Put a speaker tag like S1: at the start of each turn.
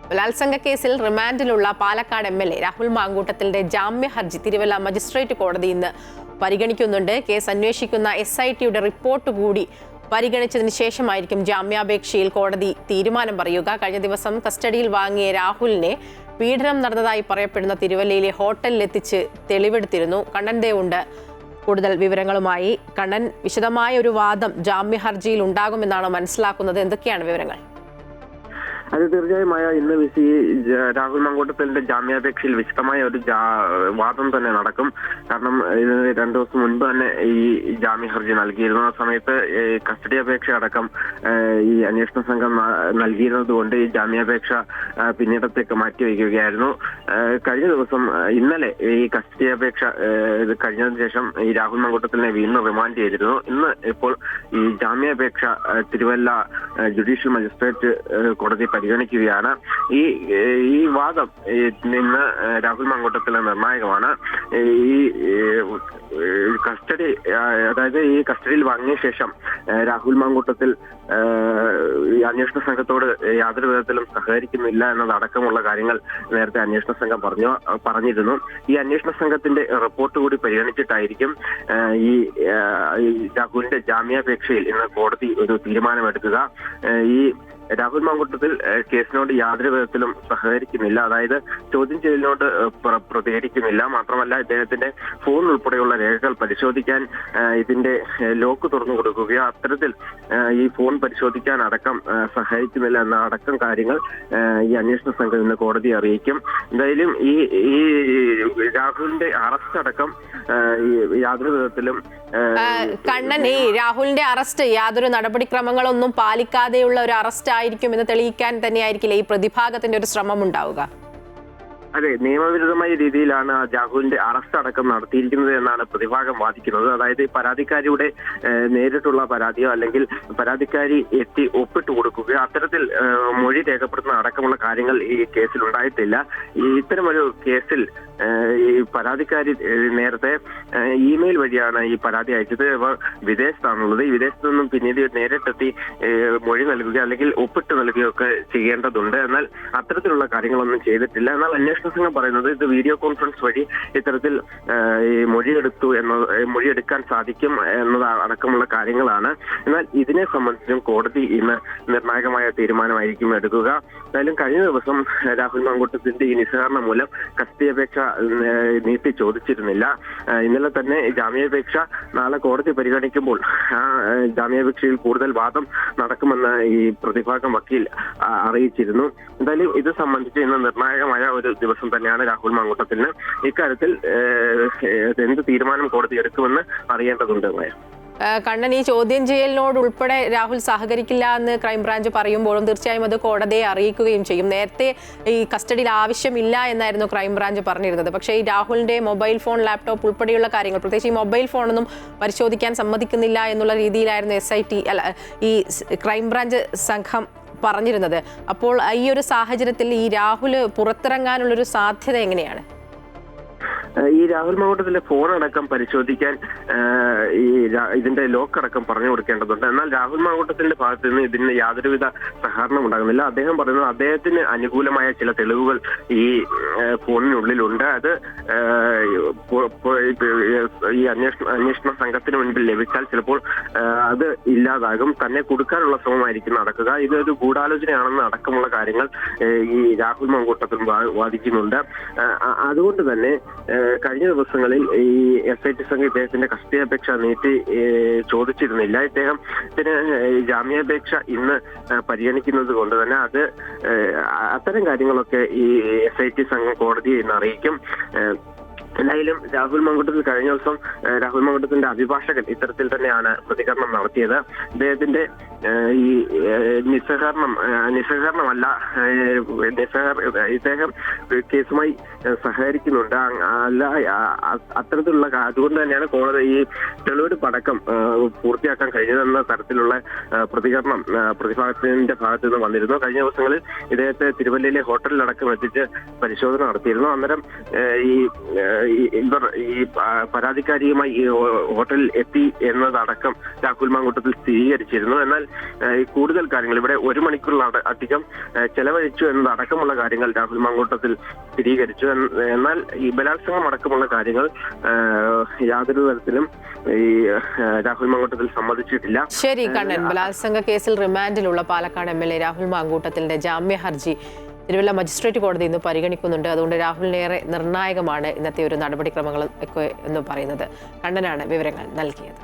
S1: ബലാത്സംഗ കേസിൽ റിമാൻഡിലുള്ള പാലക്കാട് MLA രാഹുൽ മാങ്കൂട്ടത്തിന്റെ ജാമ്യ ഹർജി തിരുവല്ല മജിസ്ട്രേറ്റ് കോടതി ഇന്ന് പരിഗണിക്കുന്നുണ്ട്. കേസ് അന്വേഷിക്കുന്ന SITയുടെ റിപ്പോർട്ട് കൂടി പരിഗണിച്ചതിന് ശേഷമായിരിക്കും ജാമ്യാപേക്ഷയിൽ കോടതി തീരുമാനം പറയുക. കഴിഞ്ഞ ദിവസം കസ്റ്റഡിയിൽ വാങ്ങിയ രാഹുലിനെ പീഡനം നടന്നതായി പറയപ്പെടുന്ന തിരുവല്ലയിലെ ഹോട്ടലിലെത്തിച്ച് തെളിവെടുത്തിരുന്നു. കണ്ണൻ ദേവുണ്ട് കൂടുതൽ വിവരങ്ങളുമായി. കണ്ണൻ, വിശദമായ ഒരു വാദം ജാമ്യ ഹർജിയിൽ ഉണ്ടാകുമെന്നാണ് മനസ്സിലാക്കുന്നത്. എന്തൊക്കെയാണ് വിവരങ്ങൾ?
S2: അത് തീർച്ചയായും ഇന്ന് രാഹുൽ മാങ്കൂട്ടത്തിന്റെ ജാമ്യാപേക്ഷയിൽ വിശദമായ ഒരു വാദം തന്നെ നടക്കും. കാരണം ഇതിന് 2 ദിവസം മുൻപ് തന്നെ ഈ ജാമ്യ ഹർജി നൽകിയിരുന്നു. ആ സമയത്ത് കസ്റ്റഡി അപേക്ഷ അടക്കം ഈ അന്വേഷണ സംഘം നൽകിയിരുന്നത് കൊണ്ട് ഈ ജാമ്യാപേക്ഷ പിന്നീടത്തേക്ക് മാറ്റിവെക്കുകയായിരുന്നു. കഴിഞ്ഞ ദിവസം ഇന്നലെ ഈ കസ്റ്റഡി അപേക്ഷ കഴിഞ്ഞതിന് ശേഷം ഈ രാഹുൽ മാങ്കൂട്ടത്തിനെ വീണ്ടും റിമാൻഡ് ചെയ്തിരുന്നു. ഇന്ന് ഇപ്പോൾ ഈ ജാമ്യാപേക്ഷ തിരുവല്ല ജുഡീഷ്യൽ മജിസ്ട്രേറ്റ് കോടതി പരിഗണിക്കുകയാണ്. ഈ വാദം ഇന്ന് രാഹുൽ മാങ്കൂട്ടത്തിലെ നിർണായകമാണ്. ഈ കസ്റ്റഡി അതായത് ഈ കസ്റ്റഡിയിൽ വാങ്ങിയ ശേഷം രാഹുൽ മാങ്കൂട്ടത്തിൽ ഈ അന്വേഷണ സംഘത്തോട് യാതൊരു വിധത്തിലും സഹകരിക്കുന്നില്ല എന്നതടക്കമുള്ള കാര്യങ്ങൾ നേരത്തെ അന്വേഷണ സംഘം പറഞ്ഞിരുന്നു. ഈ അന്വേഷണ സംഘത്തിന്റെ റിപ്പോർട്ട് കൂടി പരിഗണിച്ചിട്ടായിരിക്കും ഈ രാഹുലിന്റെ ജാമ്യാപേക്ഷയിൽ ഇന്ന് കോടതി ഒരു തീരുമാനമെടുക്കുക. ഈ രാഹുൽ മാങ്കൂട്ടത്തിൽ കേസിനോട് യാതൊരു വിധത്തിലും സഹകരിക്കുന്നില്ല, അതായത് ചോദ്യം ചെയ്യലിനോട് പ്രതികരിക്കുന്നില്ല. മാത്രമല്ല ഇദ്ദേഹത്തിന്റെ ഫോൺ ഉൾപ്പെടെയുള്ള രേഖകൾ പരിശോധിക്കാൻ ഇതിന്റെ ലോക്ക് തുറന്നു കൊടുക്കുകയോ അത്തരത്തിൽ ഈ ഫോൺ പരിശോധിക്കാൻ അടക്കം സഹായിക്കുന്നില്ല എന്ന അടക്കം കാര്യങ്ങൾ ഈ അന്വേഷണ സംഘം ഇന്ന് കോടതിയെ അറിയിക്കും. എന്തായാലും ഈ രാഹുലിന്റെ അറസ്റ്റ് അടക്കം യാതൊരു വിധത്തിലും
S1: കണ്ണൻ, ഈ രാഹുലിന്റെ അറസ്റ്റ് യാതൊരു നടപടിക്രമങ്ങളൊന്നും പാലിക്കാതെയുള്ള ഒരു അറസ്റ്റ് ആയിരിക്കും എന്ന് തെളിയിക്കാൻ തന്നെയായിരിക്കില്ലേ ഈ പ്രതിഭാഗത്തിന്റെ ഒരു ശ്രമം ഉണ്ടാവുക?
S2: അതെ, നിയമവിരുദ്ധമായ രീതിയിലാണ് രാഹുലിന്റെ അറസ്റ്റ് അടക്കം നടത്തിയിരിക്കുന്നത് എന്നാണ് പ്രതിഭാഗം വാദിക്കുന്നത്. അതായത് പരാതിക്കാരിയുടെ നേരിട്ടുള്ള പരാതിയോ അല്ലെങ്കിൽ പരാതിക്കാരി എത്തി ഒപ്പിട്ട് കൊടുക്കുകയോ അത്തരത്തിൽ മൊഴി രേഖപ്പെടുത്തുന്ന അടക്കമുള്ള കാര്യങ്ങൾ ഈ കേസിൽ ഉണ്ടായിട്ടില്ല. ഇത്തരമൊരു കേസിൽ ഈ പരാതിക്കാരി നേരത്തെ ഇമെയിൽ വഴിയാണ് ഈ പരാതി അയച്ചത്. വിദേശത്താണുള്ളത്. ഈ വിദേശത്തു നിന്നും പിന്നീട് നേരിട്ടെത്തി മൊഴി നൽകുകയോ അല്ലെങ്കിൽ ഒപ്പിട്ട് നൽകുകയോ ഒക്കെ ചെയ്യേണ്ടതുണ്ട്. എന്നാൽ അത്തരത്തിലുള്ള കാര്യങ്ങളൊന്നും ചെയ്തിട്ടില്ല. എന്നാൽ അന്വേഷണ സംഘം പറയുന്നത് ഇത് വീഡിയോ കോൺഫറൻസ് വഴി ഇത്തരത്തിൽ ഈ മൊഴിയെടുക്കാൻ സാധിക്കും എന്നത് അടക്കമുള്ള കാര്യങ്ങളാണ്. എന്നാൽ ഇതിനെ സംബന്ധിച്ചും കോടതി ഇന്ന് നിർണായകമായ തീരുമാനമായിരിക്കും എടുക്കുക. എന്തായാലും കഴിഞ്ഞ ദിവസം രാഹുൽ മാങ്കൂട്ടത്തിന്റെ ഈ നിസ്സഹകരണം മൂലം കസ്റ്റഡി അപേക്ഷ നീട്ടി ചോദിച്ചിരുന്നില്ല. ഇന്നലെ തന്നെ ജാമ്യാപേക്ഷ നാളെ കോടതി പരിഗണിക്കുമ്പോൾ ആ ജാമ്യാപേക്ഷയിൽ കൂടുതൽ വാദം നടക്കുമെന്ന് ഈ പ്രതിഭാഗം വക്കീൽ അറിയിച്ചിരുന്നു. എന്തായാലും ഇത് സംബന്ധിച്ച് ഇന്ന് നിർണായകമായ ഒരു ദിവസം തന്നെയാണ് രാഹുൽ മാങ്കൂട്ടത്തിന്. ഇക്കാര്യത്തിൽ എന്ത് തീരുമാനം കോടതി എടുക്കുമെന്ന് അറിയേണ്ടതുണ്ട്.
S1: കണ്ണൻ, ഈ ചോദ്യം ചെയ്യലിനോട് ഉൾപ്പെടെ രാഹുൽ സഹകരിക്കില്ല എന്ന് ക്രൈംബ്രാഞ്ച് പറയുമ്പോഴും തീർച്ചയായും അത് കോടതിയെ അറിയിക്കുകയും ചെയ്യും. നേരത്തെ ഈ കസ്റ്റഡിയിൽ ആവശ്യമില്ല എന്നായിരുന്നു ക്രൈംബ്രാഞ്ച് പറഞ്ഞിരുന്നത്. പക്ഷേ ഈ രാഹുലിന്റെ മൊബൈൽ ഫോൺ, ലാപ്ടോപ്പ് ഉൾപ്പെടെയുള്ള കാര്യങ്ങൾ, പ്രത്യേകിച്ച് ഈ മൊബൈൽ ഫോണൊന്നും പരിശോധിക്കാൻ സമ്മതിക്കുന്നില്ല എന്നുള്ള രീതിയിലായിരുന്നു ഈ ക്രൈംബ്രാഞ്ച് സംഘം പറഞ്ഞിരുന്നത്. അപ്പോൾ ഈ ഒരു സാഹചര്യത്തിൽ ഈ രാഹുൽ പുറത്തിറങ്ങാനുള്ളൊരു സാധ്യത എങ്ങനെയാണ്?
S2: ഈ രാഹുൽ മാങ്കൂട്ടത്തിലെ ഫോൺ അടക്കം പരിശോധിക്കാൻ ഇതിന്റെ ലോക്ക് അടക്കം പറഞ്ഞു കൊടുക്കേണ്ടതുണ്ട്. എന്നാൽ രാഹുൽ മാങ്കൂട്ടത്തിന്റെ ഭാഗത്ത് നിന്ന് ഇതിന് യാതൊരുവിധ സഹകരണം ഉണ്ടാകുന്നില്ല. അദ്ദേഹം പറയുന്നത് അദ്ദേഹത്തിന് അനുകൂലമായ ചില തെളിവുകൾ ഈ ഫോണിനുള്ളിലുണ്ട്. അത് ഈ അന്വേഷണ സംഘത്തിന് മുൻപിൽ ലഭിച്ചാൽ ചിലപ്പോൾ അത് ഇല്ലാതാകും. തന്നെ കൊടുക്കാനുള്ള ശ്രമമായിരിക്കും നടക്കുക. ഇതൊരു ഗൂഢാലോചനയാണെന്ന് അടക്കമുള്ള കാര്യങ്ങൾ ഈ രാഹുൽ മാങ്കൂട്ടത്തിൽ വാദിക്കുന്നുണ്ട്. അതുകൊണ്ട് തന്നെ കഴിഞ്ഞ ദിവസങ്ങളിൽ ഈ SIT സംഘം ഇദ്ദേഹത്തിന്റെ കസ്റ്റഡി അപേക്ഷ നീട്ടി ചോദിച്ചിരുന്നില്ല. ഇദ്ദേഹത്തിന് ജാമ്യാപേക്ഷ ഇന്ന് പരിഗണിക്കുന്നത് കൊണ്ട് തന്നെ അത്തരം കാര്യങ്ങളൊക്കെ ഈ SIT സംഘം കോടതിയെ ഇന്ന് അറിയിക്കും. എന്തായാലും രാഹുൽ മാങ്കൂട്ടത്തിൽ കഴിഞ്ഞ ദിവസം രാഹുൽ മാങ്കൂട്ടത്തിന്റെ അഭിഭാഷകൻ ഇത്തരത്തിൽ തന്നെയാണ് പ്രതികരണം നടത്തിയത്. അദ്ദേഹത്തിന്റെ ഈ നിസ്സഹകരണമല്ല, ഇദ്ദേഹം കേസുമായി സഹകരിക്കുന്നുണ്ട്. അല്ല അത്തരത്തിലുള്ള അതുകൊണ്ട് തന്നെയാണ് കോടതി ഈ തെളിവെടുപ്പ് അടക്കം പൂർത്തിയാക്കാൻ കഴിഞ്ഞതെന്ന തരത്തിലുള്ള പ്രതികരണം പ്രതിഭാഗത്തിന്റെ ഭാഗത്തു നിന്ന് വന്നിരുന്നു. കഴിഞ്ഞ ദിവസങ്ങളിൽ ഇദ്ദേഹത്തെ തിരുവല്ലയിലെ ഹോട്ടലിലടക്കം എത്തിച്ച് പരിശോധന നടത്തിയിരുന്നു. അന്നേരം ഈ പരാതിക്കാരിയുമായി ഈ ഹോട്ടലിൽ എത്തി എന്നതടക്കം രാഹുൽ മാങ്കൂട്ടത്തിൽ സ്ഥിരീകരിച്ചിരുന്നു. എന്നാൽ കൂടുതൽ കാര്യങ്ങൾ ഇവിടെ 1 മണിക്കൂറിൽ അധികം ചെലവഴിച്ചു എന്നതടക്കമുള്ള കാര്യങ്ങൾ രാഹുൽ മാങ്കൂട്ടത്തിൽ സ്ഥിരീകരിച്ചു. എന്നാൽ ഈ ബലാത്സംഗം അടക്കമുള്ള കാര്യങ്ങൾ യാതൊരു തരത്തിലും ഈ രാഹുൽ മാങ്കൂട്ടത്തിൽ സമ്മതിച്ചിട്ടില്ല.
S1: ശരി കണ്ണൻ, ബലാത്സംഗ കേസിൽ റിമാൻഡിലുള്ള പാലക്കാട് MLA രാഹുൽ മാങ്കൂട്ടത്തിന്റെ ജാമ്യ ഹർജി തിരുവല്ല മജിസ്ട്രേറ്റ് കോടതി ഇന്ന് പരിഗണിക്കുന്നുണ്ട്. അതുകൊണ്ട് രാഹുലിനേറെ നിർണായകമാണ് ഇന്നത്തെ ഒരു നടപടിക്രമങ്ങൾ ഒക്കെ എന്ന് പറയുന്നത്. കണ്ണനാണ് വിവരങ്ങൾ നൽകിയത്.